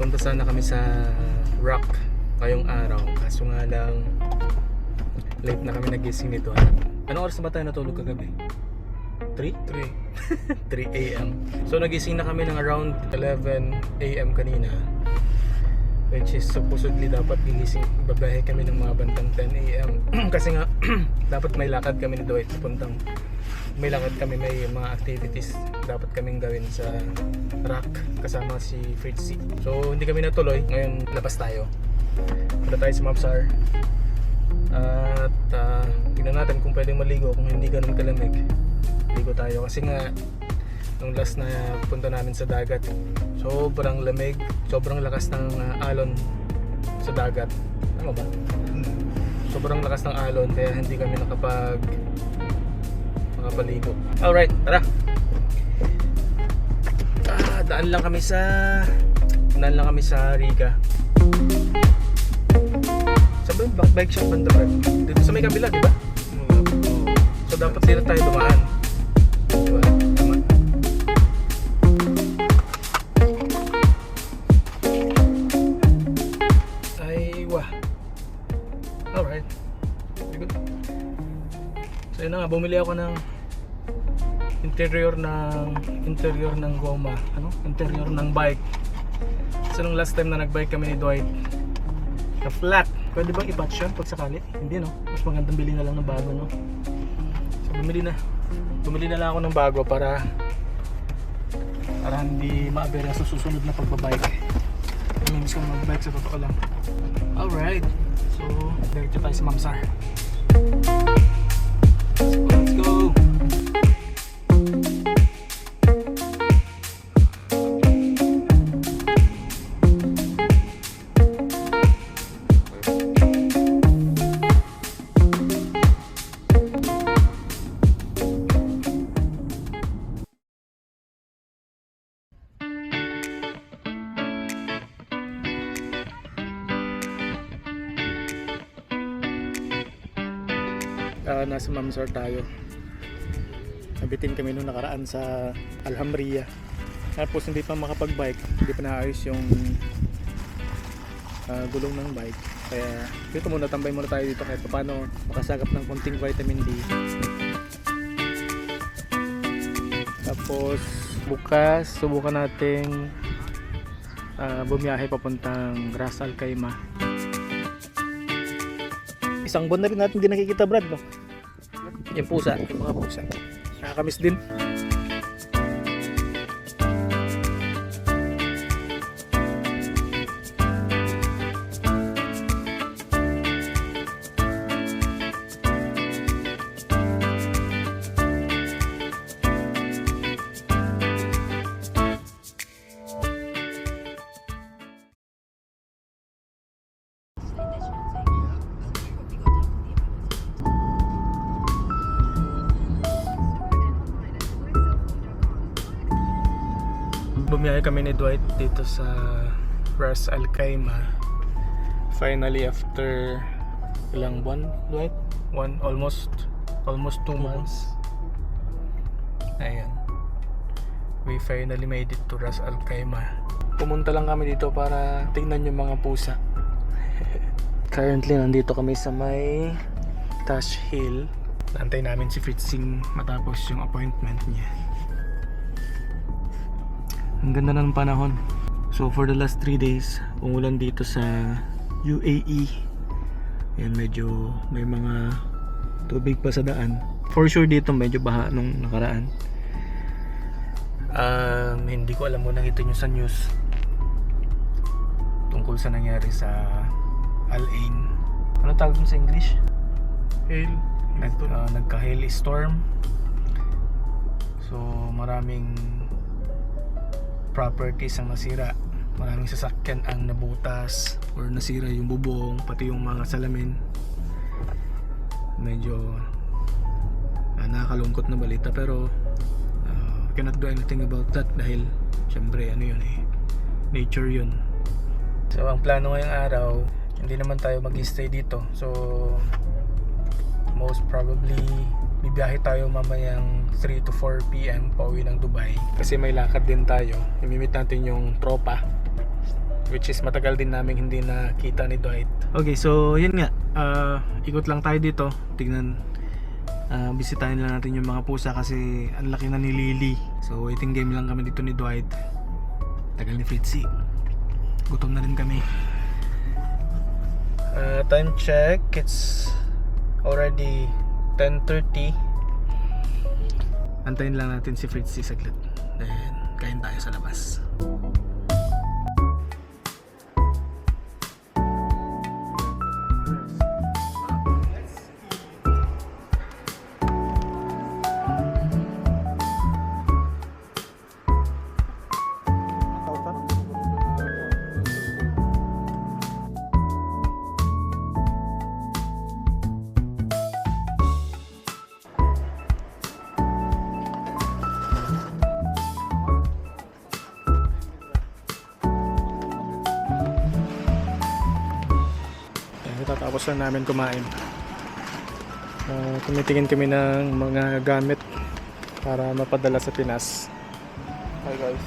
Punta sana kami sa Rock ngayong araw. Kaso nga lang, late na kami nagising nito. Anong oras na ba tayo natulog kagabi? 3 a.m. So nagising na kami ng around 11 a.m. kanina, which is supposedly dapat gigising, babahe kami ng mga bandang 10 a.m. Kasi nga dapat may lakad kami ni Dwight papuntang, may mga activities dapat kaming gawin sa Rock kasama si Fritzy. So hindi kami natuloy. Ngayon labas tayo. Punta tayo sa Mapsar. At tingnan natin kung pwedeng maligo. Kung hindi ganun kalamig, ligo tayo. Kasi nga nung last na punta namin sa dagat, sobrang lamig, sobrang lakas ng alon sa dagat. Tama ba? Sobrang lakas ng alon kaya hindi kami makapaligo. Alright, tara. Daan lang kami sa Riga. Saan ba yung bike shop banda ba? Dito sa may kabila, di ba? So dapat dito tayo dumaan. Diba? Tama. Ay, wah. Alright. Very good. So yun na nga, bumili ako ng interior ng goma, interior ng bike. So nung last time na nagbike kami ni Dwight, na flat, pwede bang i-patch yun pag sakali? Hindi, no? Mas magandang bili na lang ng bago, no? So bumili na lang ako ng bago para hindi maabera sa susunod na pagbabike. Miss ko na magbike sa totoo lang. Alright, so diretso tayo sa Mamsar. Let's go! Nasa Mamsar tayo. Nabitin kami nung nakaraan sa Alhambria. Tapos hindi pa makapag-bike, hindi pa naayos yung gulong ng bike. Kaya dito muna, tambay muna tayo dito kahit paano makasagap ng konting vitamin D. Tapos bukas subukan nating bumiyahe papuntang Ras Al Khaimah. Isang buwan na rin natin hindi nakikita, Brad, no? Yung mga pusa nakakamiss din. Bumiyahe kami ni Dwight dito sa Ras Al Khaimah. Finally, after ilang buwan, Dwight? Almost 2 months. Ayan. We finally made it to Ras Al Khaimah. Pumunta lang kami dito para tingnan yung mga pusa. Currently, nandito kami sa may Tash Hill. Nantay namin si Fritzing matapos yung appointment niya. Ang ganda ng panahon. So for the last 3 days, umulan dito sa UAE. Ayan, medyo may mga tubig pa sa daan. For sure dito medyo baha nung nakaraan. Hindi ko alam kung nakita nyo sa news tungkol sa nangyari sa Al Ain. Ano tawag dun sa English? Hail. Nagka-hail storm. So maraming properties ang nasira, maraming sasakyan ang nabutas or nasira yung bubong, pati yung mga salamin. Medyo nakakalungkot na balita, pero cannot do anything about that dahil syempre nature yun. So ang plano ngayong araw, hindi naman tayo mag-stay dito, so most probably bibiyahe tayo mamayang 3 to 4 PM pauwi ng Dubai kasi may lakad din tayo. Imimit natin yung tropa which is matagal din namin hindi nakita ni Dwight. Okay, so yun nga, ikot lang tayo dito, tignan, bisitahin lang natin yung mga pusa kasi ang laki na ni Lily. So waiting game lang kami dito ni Dwight, tagal ni Fritzy, gutom na rin kami. Time check, it's already 10:30. Antayin lang natin si Fritzy saglit, then kain tayo sa labas. Tapos lang namin kumain. Tumitingin kami ng mga gamit para mapadala sa Pinas. Hi guys.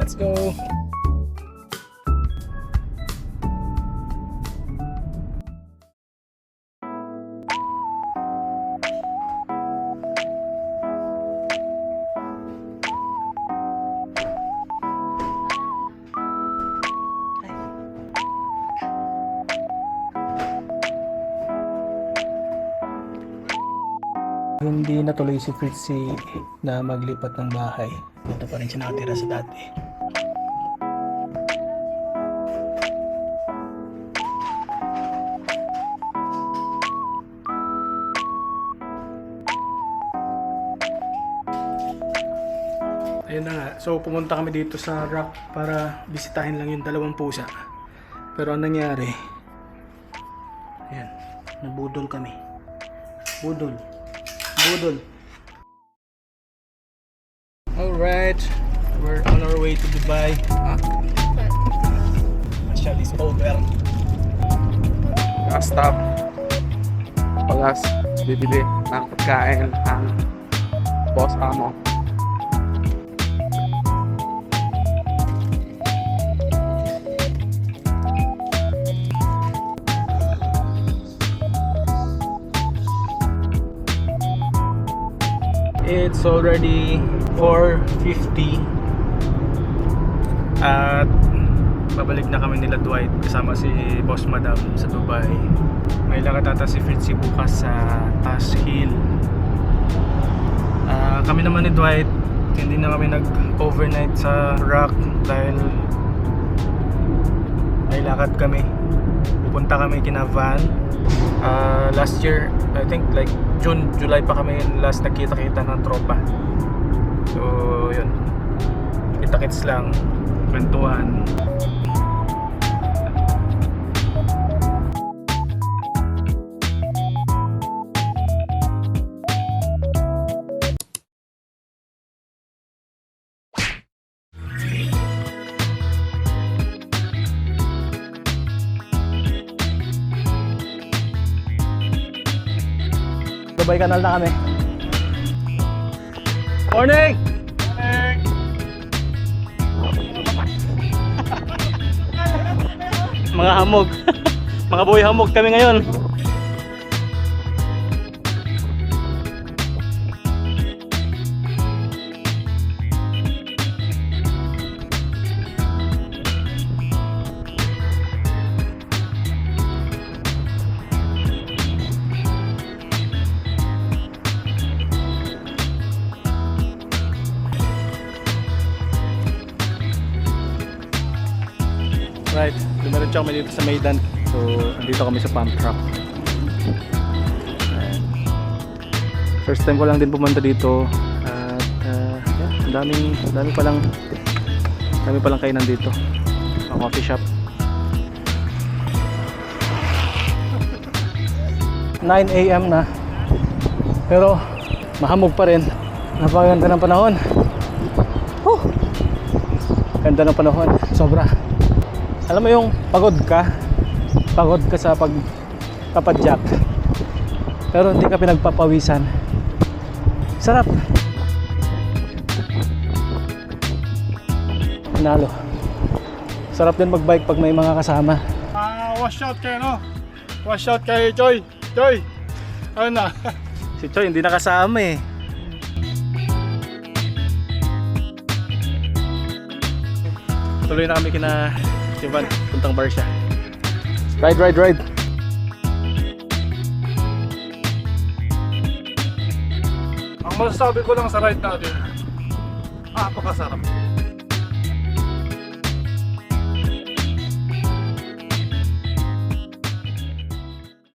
Let's go. Hindi natuloy si Fritzy na maglipat ng bahay. Dito pa rin siya nakatira sa dati. Ayun na nga. So pumunta kami dito sa Rock para bisitahin lang yung dalawang pusa. Pero ang nangyari, ayan, nabudol kami. Budol. Alright, we're on our way to Dubai. Marshall is over. Stop. Palas, bibili ng pagkain ang boss amo. It's already 4:50 at babalik na kami nila Dwight kasama si Boss Madam sa Dubai. May lakad ata si Fritzy bukas sa Tash Hill. Kami naman ni Dwight hindi na kami nag-overnight sa Rock dahil may lakad kami. Pupunta kami kina Van. Last year, I think like June, July pa kami last nagkita-kita ng tropa. So, yun. Kita-kits lang. Kwentuhan. Dubai Canal na kami. Morning! Mga hamog. Mga buhay hamog kami ngayon. Right, dumiretso kami dito sa Maidan. So, andito kami sa pump truck. First time ko lang din pumunta dito at yeah, dami palang kainan dito. Ang coffee shop. 9 AM na. Pero mahamog pa rin. Napakaganda ng panahon. Ganda ng panahon. Sobra. Alam mo yung pagod ka sa pagpapadyak. Pero hindi ka pinagpapawisan. Sarap. Nalo. Sarap din magbike pag may mga kasama. Wash out kayo, no? Wash out kay Choy. Choy! Ano na? Si Choy hindi nakasama eh. Tuloy na kami kina Sivan, puntang Barcia. Ride. Ang masasabi ko lang sa ride natin, napakasarap.